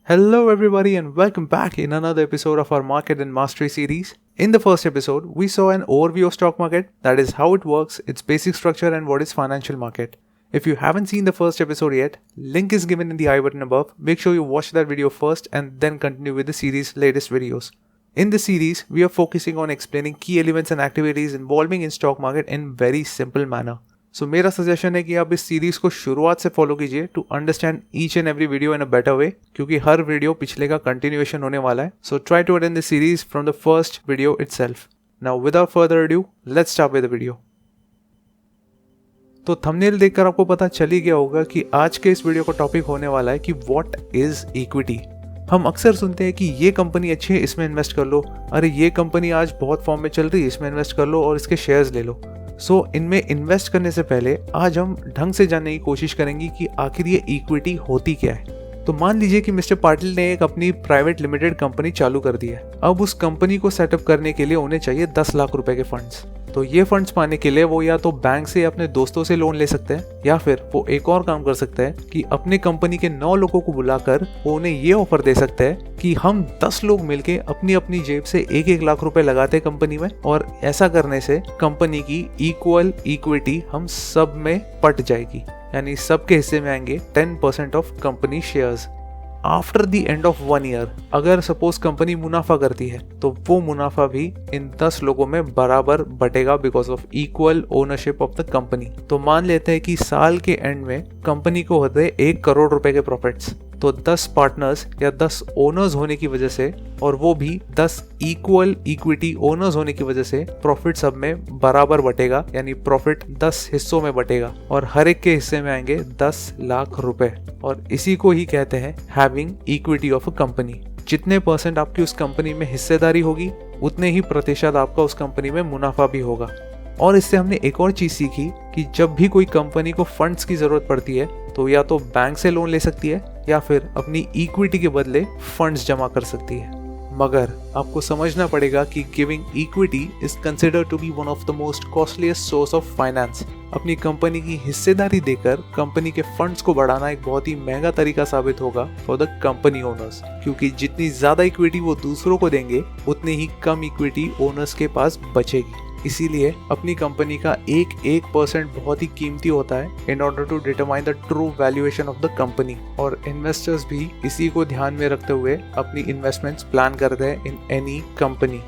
Hello, everybody, and welcome back in another episode of our Market and Mastery series. In the first episode, we saw an overview of stock market, that is how it works, its basic structure, and what is financial market. If you haven't seen the first episode yet, link is given in the I button above. Make sure you watch that video first and then continue with the series' latest videos. In this series, we are focusing on explaining key elements and activities involving in stock market in very simple manner. So मेरा suggestion है कि आप इस series को शुरुआत से follow कीजिए to understand each and every video in a better way, क्योंकि हर वीडियो पिछले का कंटिन्यूएशन होने वाला है. So try to attend the series from the first video itself. Now without further adieu, let's start with the video. तो thumbnail देखकर आपको पता चल ही गया होगा कि आज के इस वीडियो का टॉपिक होने वाला है कि व्हाट इज इक्विटी. हम अक्सर सुनते हैं कि ये कंपनी अच्छी है, इसमें इन्वेस्ट कर लो, अरे ये कंपनी आज बहुत फॉर्म में चल रही है, इसमें इन्वेस्ट कर लो और इसके शेयर्स ले लो. सो इनमें इन्वेस्ट करने से पहले आज हम ढंग से जानने की कोशिश करेंगे कि आखिर ये इक्विटी होती क्या है. तो मान लीजिए कि मिस्टर पाटिल ने एक अपनी प्राइवेट लिमिटेड कंपनी चालू कर दी है. अब उस कंपनी को सेटअप करने के लिए उन्हें चाहिए 10 लाख रुपए के फंड्स. तो ये फंड्स पाने के लिए वो या तो बैंक से या अपने दोस्तों से लोन ले सकते हैं, या फिर वो एक और काम कर सकते हैं कि अपने कंपनी के 9 लोगों को बुलाकर वो उन्हें ये ऑफर दे सकते हैं कि हम 10 लोग मिलके अपनी अपनी जेब से 1-1 लाख रुपए लगाते हैं कंपनी में, और ऐसा करने से कंपनी की इक्वल इक्विटी हम सब में पट जाएगी, यानी सबके हिस्से में आएंगे 10% of company shares. After the end of 1 year अगर सपोज कंपनी मुनाफा करती है तो वो मुनाफा भी इन 10 लोगों में बराबर बटेगा because of equal ownership of the company. तो मान लेते हैं कि साल के एंड में कंपनी को होते हैं 1 करोड़ रुपए के प्रॉफिट्स. तो 10 पार्टनर्स या 10 ओनर्स होने की वजह से, और वो भी 10 इक्वल इक्विटी ओनर्स होने की वजह से, प्रॉफिट सब में बराबर बटेगा, यानी प्रॉफिट 10 हिस्सों में बटेगा और हर एक के हिस्से में आएंगे 10 लाख रुपए. और इसी को ही कहते हैं having equity of a company. जितने % आपकी उस कंपनी में हिस्सेदारी होगी उतने ही प्रतिशत आपका उस कंपनी में मुनाफा भी होगा. और इससे हमने एक और चीज सीखी कि जब भी कोई कंपनी को फंड्स की जरूरत पड़ती है तो या तो बैंक से लोन ले सकती है या फिर अपनी इक्विटी के बदले फंड्स जमा कर सकती है. मगर आपको समझना पड़ेगा कि giving equity is considered to be one of the most costliest source of finance. अपनी कंपनी की हिस्सेदारी देकर कंपनी के फंड्स को बढ़ाना एक बहुत ही महंगा तरीका साबित होगा फॉर द कंपनी ओनर्स, क्योंकि जितनी ज्यादा इक्विटी वो दूसरों को देंगे उतनी ही कम इक्विटी ओनर्स के पास बचेगी. इसीलिए अपनी कंपनी का एक % बहुत ही कीमती होता है in order to determine the true valuation of the company. और इन्वेस्टर्स भी इसी को ध्यान में रखते हुए अपनी इन्वेस्टमेंट्स प्लान करते हैं इन एनी कंपनी.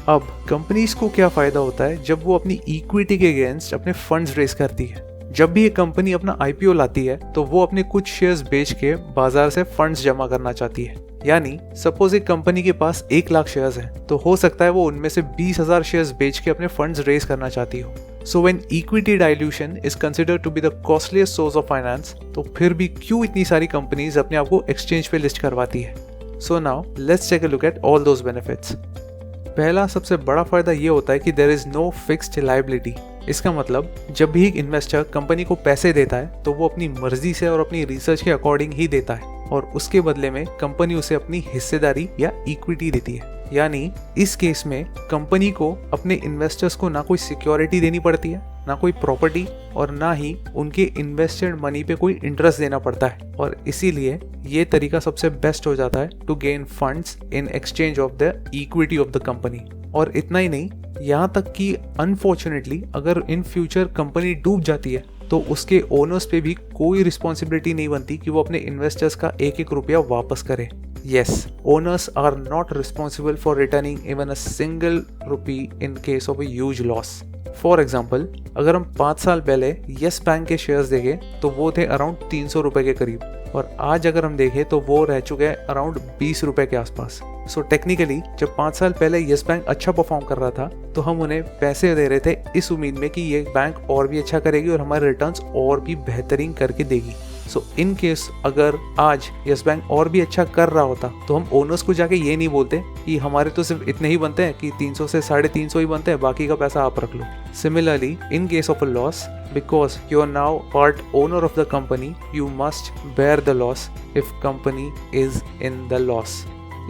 अब कंपनीज को क्या फायदा होता है जब वो अपनी इक्विटी के अगेंस्ट अपने फंड्स रेज करती है. जब भी एक कंपनी अपना IPO लाती है तो वो अपने कुछ शेयर्स बेच के बाजार से फंड्स जमा करना चाहती है. यानी सपोज एक कंपनी के पास 1 लाख शेयर्स हैं, तो हो सकता है वो उनमें से 20,000 शेयर्स बेच के अपने फंड्स रेज करना चाहती हो. So when equity dilution is considered to be the costliest source of finance, तो फिर भी क्यों इतनी सारी कंपनीज अपने आप को एक्सचेंज पे लिस्ट करवाती है. So now let's take a look at all those benefits. पहला सबसे बड़ा फायदा ये होता है कि there is no fixed liability. इसका मतलब जब भी एक इन्वेस्टर कंपनी को पैसे देता है तो वो अपनी मर्जी से और अपनी रिसर्च के अकॉर्डिंग ही देता है, और उसके बदले में कंपनी उसे अपनी हिस्सेदारी या इक्विटी देती है. यानी इस केस में कंपनी को अपने इन्वेस्टर्स को ना कोई सिक्योरिटी देनी पड़ती है, ना कोई प्रॉपर्टी, और ना ही उनके इन्वेस्टेड मनी पे कोई इंटरेस्ट देना पड़ता है. और इसीलिए ये तरीका सबसे बेस्ट हो जाता है to gain funds in exchange of the equity of the company. और इतना ही नहीं, यहाँ तक कि अनफॉर्चुनेटली अगर इन फ्यूचर कंपनी डूब जाती है तो उसके ओनर्स पे भी कोई रिस्पॉन्सिबिलिटी नहीं बनती कि वो अपने इन्वेस्टर्स का 1-1 रुपया वापस करे. Yes, owners are not responsible for returning even a single rupee in case of a huge loss. For example, अगर हम 5 साल पहले यस बैंक के शेयर्स देखें तो वो थे अराउंड 300 रुपए के करीब, और आज अगर हम देखें तो वो रह चुके हैं अराउंड 20 रुपए के आसपास. सो टेक्निकली जब 5 साल पहले यस बैंक अच्छा परफॉर्म कर रहा था तो हम उन्हें पैसे दे रहे थे इस उम्मीद में कि ये बैंक और भी अच्छा करेगी और हमारे रिटर्न्स और भी बेहतरीन करके देगी. सो इन केस अगर आज यस बैंक और भी अच्छा कर रहा होता तो हम ओनर्स को जाके ये नहीं बोलते कि हमारे तो सिर्फ इतने ही बनते हैं कि 300 से 350 ही बनते हैं, बाकी का पैसा आप रख लो. Similarly in case of a loss, because you are now part owner of the company, you must bear the loss if company is in the loss.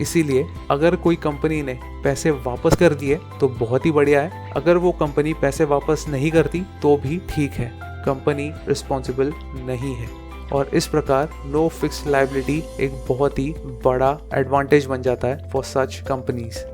इसीलिए अगर कोई कंपनी ने पैसे वापस कर दिए तो बहुत ही बढ़िया है, अगर वो कंपनी पैसे वापस नहीं करती तो भी ठीक है, कंपनी रिस्पॉन्सिबल नहीं है. और इस प्रकार नो फिक्स्ड लायबिलिटी एक बहुत ही बड़ा एडवांटेज बन जाता है फॉर सच कंपनीज।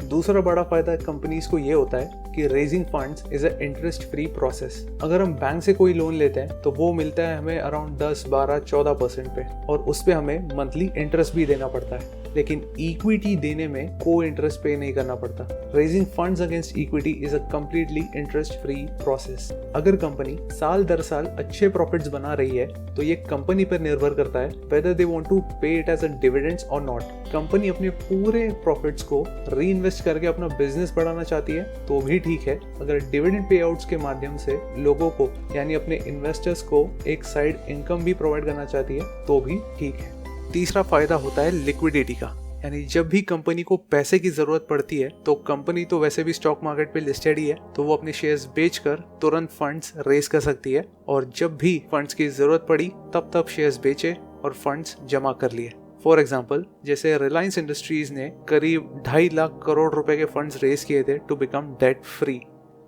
दूसरा बड़ा फायदा कंपनीज को ये होता है कि raising funds is a interest free process. अगर हम बैंक से कोई लोन लेते हैं तो वो मिलता है हमें अराउंड 10, 12, 14% पे, और उस पे हमें मंथली इंटरेस्ट भी देना पड़ता है। लेकिन इक्विटी देने में कोई इंटरेस्ट पे नहीं करना पड़ता। Raising funds against equity is a completely interest free process. अगर कंपनी साल दर साल अच्छे प्रॉफिट्स बना रही है तो ये कंपनी पर निर्भर करता है वेदर दे वांट टू पे इट एज अ डिविडेंड्स और नॉट। कंपनी अपने पूरे प्रॉफिट्स को री इन्वेस्ट करके अपना बिजनेस बढ़ाना चाहती है तो भी ठीक है। अगर डिविडेंड पे आउट्स के माध्यम से लोगों को यानी अपने इन्वेस्टर्स को एक साइड इनकम भी प्रोवाइड करना चाहती है तो भी ठीक है। तीसरा फायदा होता है लिक्विडिटी का, यानी जब भी कंपनी को पैसे की जरूरत पड़ती है तो कंपनी तो वैसे भी स्टॉक मार्केट पे लिस्टेड ही है तो वो अपने शेयर्स बेचकर तुरंत फंड्स रेज कर सकती है, और जब भी फंड्स की जरूरत पड़ी तब शेयर्स बेचे और फंड्स जमा कर लिए। फॉर एग्जाम्पल जैसे रिलायंस इंडस्ट्रीज ने करीब 2.5 लाख करोड़ रुपए के फंड्स रेज किए थे टू बिकम डेट फ्री।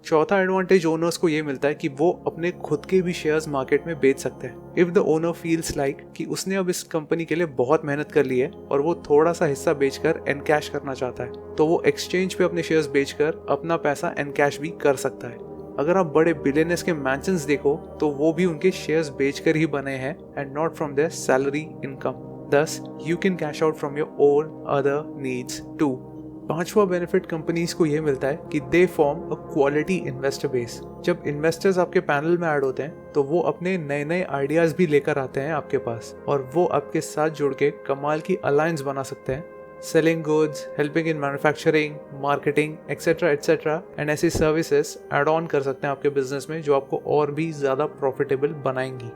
चौथा एडवांटेज ओनर्स को ये मिलता है कि वो अपने खुद के भी शेयर्स मार्केट में बेच सकते हैं। If the owner feels like कि उसने अब इस कंपनी के लिए बहुत मेहनत कर ली है और वो थोड़ा सा हिस्सा बेचकर एनकैश करना चाहता है तो वो एक्सचेंज पे अपने शेयर्स बेचकर अपना पैसा एनकैश भी कर सकता है। अगर आप बड़े बिलियनर्स के मैंशंस देखो तो वो भी उनके शेयर्स बेचकर ही बने हैं and not from there salary income. Thus, you can cash out from your own other needs too. पांचवा बेनिफिट कंपनीज को यह मिलता है कि they form a quality investor base. जब इन्वेस्टर्स आपके पैनल में ऐड होते हैं तो वो अपने नए नए आइडियाज भी लेकर आते हैं आपके पास और वो आपके साथ जुड़ के कमाल की अलायंस बना सकते हैं। Selling goods, helping in manufacturing, marketing etcetera and ऐसी सर्विसेज ऐड ऑन कर सकते हैं आपके बिजनेस में जो आपको और भी ज्यादा प्रॉफिटेबल बनाएंगी।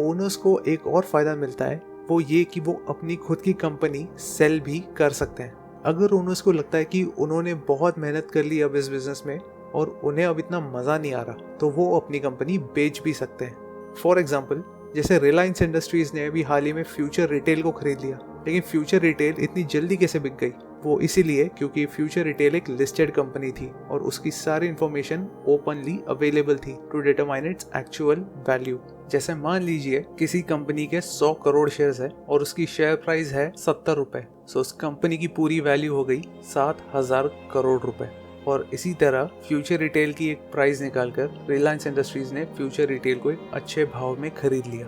ओनर्स को एक और फायदा मिलता है वो ये कि वो अपनी खुद की कंपनी सेल भी कर सकते हैं। अगर ओनर्स को लगता है कि उन्होंने बहुत मेहनत कर ली अब इस बिजनेस में और उन्हें अब इतना मज़ा नहीं आ रहा तो वो अपनी कंपनी बेच भी सकते हैं। फॉर एग्जाम्पल जैसे रिलायंस इंडस्ट्रीज ने अभी हाल ही में फ्यूचर रिटेल को खरीद लिया, लेकिन फ्यूचर रिटेल इतनी जल्दी कैसे बिक गई? वो इसीलिए क्योंकि फ्यूचर रिटेल एक लिस्टेड कंपनी थी और उसकी सारी इंफॉर्मेशन ओपनली अवेलेबल थी to determine its actual value. जैसे मान लीजिए किसी कंपनी के 100 करोड़ शेयर्स है और उसकी शेयर प्राइस है 70 रुपए, सो उस कंपनी की पूरी वैल्यू हो गई 7,000 करोड़ रुपए। और इसी तरह फ्यूचर रिटेल की एक प्राइस निकालकर रिलायंस इंडस्ट्रीज ने फ्यूचर रिटेल को एक अच्छे भाव में खरीद लिया।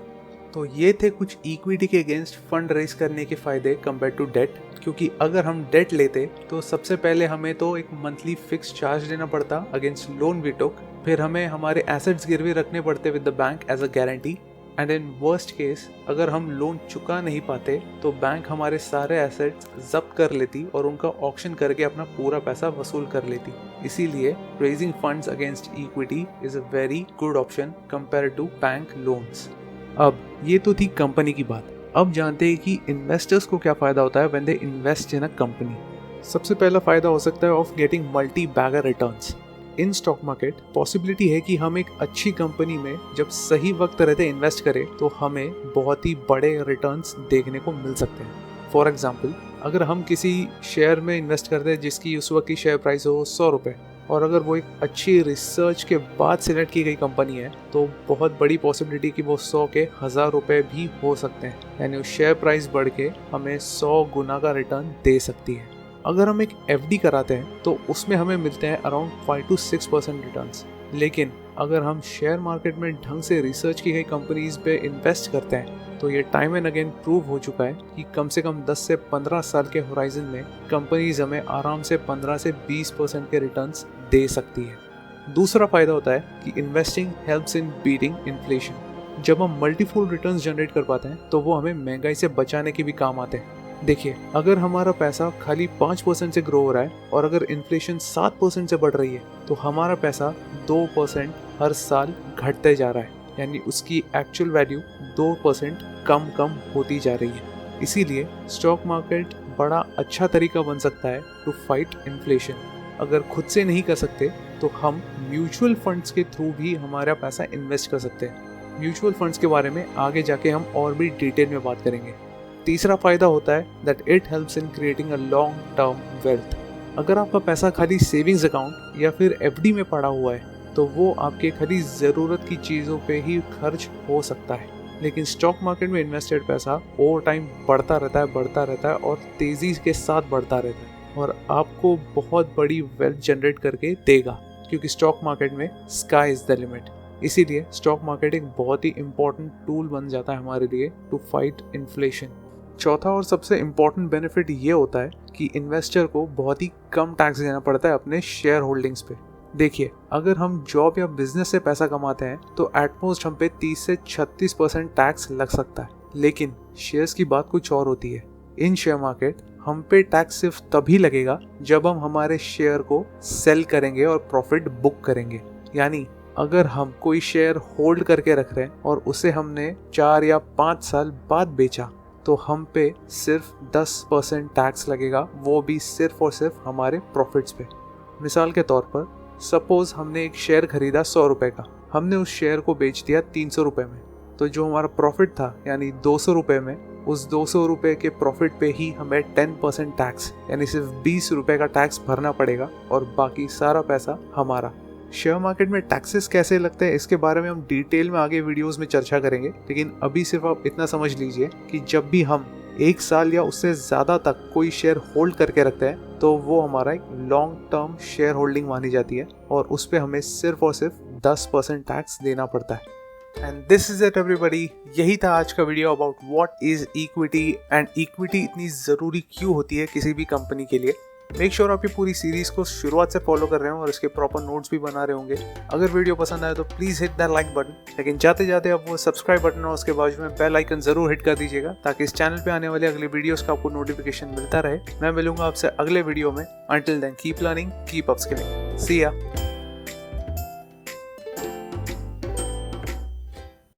तो ये थे कुछ इक्विटी के अगेंस्ट फंड रेज करने के फायदे कंपेयर टू डेट। क्योंकि अगर हम डेट लेते तो सबसे पहले हमें तो एक मंथली फिक्स चार्ज देना पड़ता अगेंस्ट लोन वी टुक, फिर हमें हमारे एसेट्स गिरवी रखने पड़ते with the bank as a guarantee, and in worst case अगर हम लोन चुका नहीं पाते तो बैंक हमारे सारे एसेट्स जब्त कर लेती और उनका ऑक्शन करके अपना पूरा पैसा वसूल कर लेती। इसीलिए raising funds against equity is a very good option compare to bank loans. अब ये तो थी कंपनी की बात। अब जानते हैं कि इन्वेस्टर्स को क्या फायदा होता है when they invest in a company. सबसे पहला फायदा हो सकता है of getting multi bagger returns. In stock market possibility है कि हम एक अच्छी कंपनी में जब सही वक्त रहते इन्वेस्ट करें तो हमें बहुत ही बड़े रिटर्न्स देखने को मिल सकते हैं। फॉर एग्जाम्पल अगर हम किसी शेयर में इन्वेस्ट करते हैं जिसकी उस वक्त की शेयर प्राइस हो 100 रुपये और अगर वो एक अच्छी रिसर्च के बाद सिलेक्ट की गई कंपनी है तो बहुत बड़ी पॉसिबिलिटी कि वो 100 के 1000 रुपये भी हो सकते हैं, यानी उस शेयर प्राइस बढ़ के हमें 100 गुना का रिटर्न दे सकती है। अगर हम एक FD कराते हैं तो उसमें हमें मिलते हैं अराउंड 5 to 6% रिटर्न्स। लेकिन अगर हम शेयर मार्केट में ढंग से रिसर्च की गई कंपनीज पे इन्वेस्ट करते हैं तो ये टाइम एंड अगेन प्रूव हो चुका है कि कम से कम 10 से 15 साल के होराइजन में कंपनीज हमें आराम से 15 से 20% के रिटर्न्स दे सकती है। दूसरा फायदा होता है कि investing helps in beating inflation. जब हम मल्टीफोल्ड रिटर्न्स जनरेट कर पाते हैं तो वो हमें महंगाई से बचाने के भी काम आते हैं। देखिए अगर हमारा पैसा खाली 5% से ग्रो हो रहा है और अगर इन्फ्लेशन 7% से बढ़ रही है तो हमारा पैसा 2% हर साल घटते जा रहा है, यानी उसकी एक्चुअल वैल्यू 2% कम होती जा रही है। इसीलिए स्टॉक मार्केट बड़ा अच्छा तरीका बन सकता है टू फाइट इन्फ्लेशन। अगर खुद से नहीं कर सकते तो हम म्यूचुअल फंड्स के थ्रू भी हमारा पैसा इन्वेस्ट कर सकते हैं। म्यूचुअल फंड्स के बारे में आगे जाके हम और भी डिटेल में बात करेंगे। तीसरा फायदा होता है that it helps in creating a long term wealth. अगर आपका पैसा खाली सेविंग्स अकाउंट या फिर FD में पड़ा हुआ है तो वो आपके खाली ज़रूरत की चीज़ों पे ही खर्च हो सकता है, लेकिन स्टॉक मार्केट में इन्वेस्टेड पैसा ओवर टाइम बढ़ता रहता है और तेज़ी के साथ बढ़ता रहता है और आपको बहुत बड़ी वेल्थ जनरेट करके देगा, क्योंकि स्टॉक मार्केट में स्काई इज़ द लिमिट। इसीलिए स्टॉक मार्केट एक बहुत ही इम्पॉर्टेंट टूल बन जाता है हमारे लिए टू फाइट इन्फ्लेशन। चौथा और सबसे इम्पॉर्टेंट बेनिफिट ये होता है कि इन्वेस्टर को बहुत ही कम टैक्स देना पड़ता है अपने शेयर होल्डिंग्स पे। देखिए, अगर हम जॉब या बिजनेस से पैसा कमाते हैं तो एटमोस्ट हम पे 30 से 36% टैक्स लग सकता है, लेकिन शेयर्स की बात कुछ और होती है। इन शेयर मार्केट हम पे टैक्स सिर्फ तभी लगेगा जब हम हमारे शेयर को सेल करेंगे और प्रॉफिट बुक करेंगे। यानी अगर हम कोई शेयर होल्ड करके रख रहे हैं और उसे हमने 4 या 5 साल बाद बेचा तो हम पे सिर्फ 10% टैक्स लगेगा, वो भी सिर्फ और सिर्फ हमारे प्रॉफिट्स पे। मिसाल के तौर पर सपोज हमने एक शेयर खरीदा 100 रुपये का, हमने उस शेयर को बेच दिया 300 रुपये में, तो जो हमारा प्रॉफिट था यानी 200 रुपये में, उस 200 रुपये के प्रॉफिट पे ही हमें 10% टैक्स यानी सिर्फ 20 रुपये का टैक्स भरना पड़ेगा और बाकी सारा पैसा हमारा। शेयर मार्केट में टैक्सेस कैसे लगते हैं इसके बारे में हम डिटेल में आगे वीडियोस में चर्चा करेंगे, लेकिन अभी सिर्फ आप इतना समझ लीजिए कि जब भी हम 1 साल या उससे ज़्यादा तक कोई शेयर होल्ड करके रखते हैं तो वो हमारा एक लॉन्ग टर्म शेयर होल्डिंग मानी जाती है और उस पर हमें सिर्फ और सिर्फ 10% टैक्स देना पड़ता है। And this is it everybody, यही था आज का video about what is equity and equity इतनी ज़रूरी क्यों होती है किसी भी कंपनी के लिए। मेक श्योर आप ये पूरी सीरीज को शुरुआत से फॉलो कर रहे हो और इसके प्रॉपर नोट्स भी बना रहे होंगे। अगर वीडियो पसंद आए तो please hit the like button, लेकिन जाते जाते आप वो सब्सक्राइब बटन और उसके बाजू में बेल आइकन जरूर हिट कर दीजिएगा ताकि इस चैनल पे आने वाले अगले वीडियोस का आपको नोटिफिकेशन मिलता रहे। मैं मिलूंगा आपसे अगले वीडियो में। Until then keep learning, keep upskilling, see या।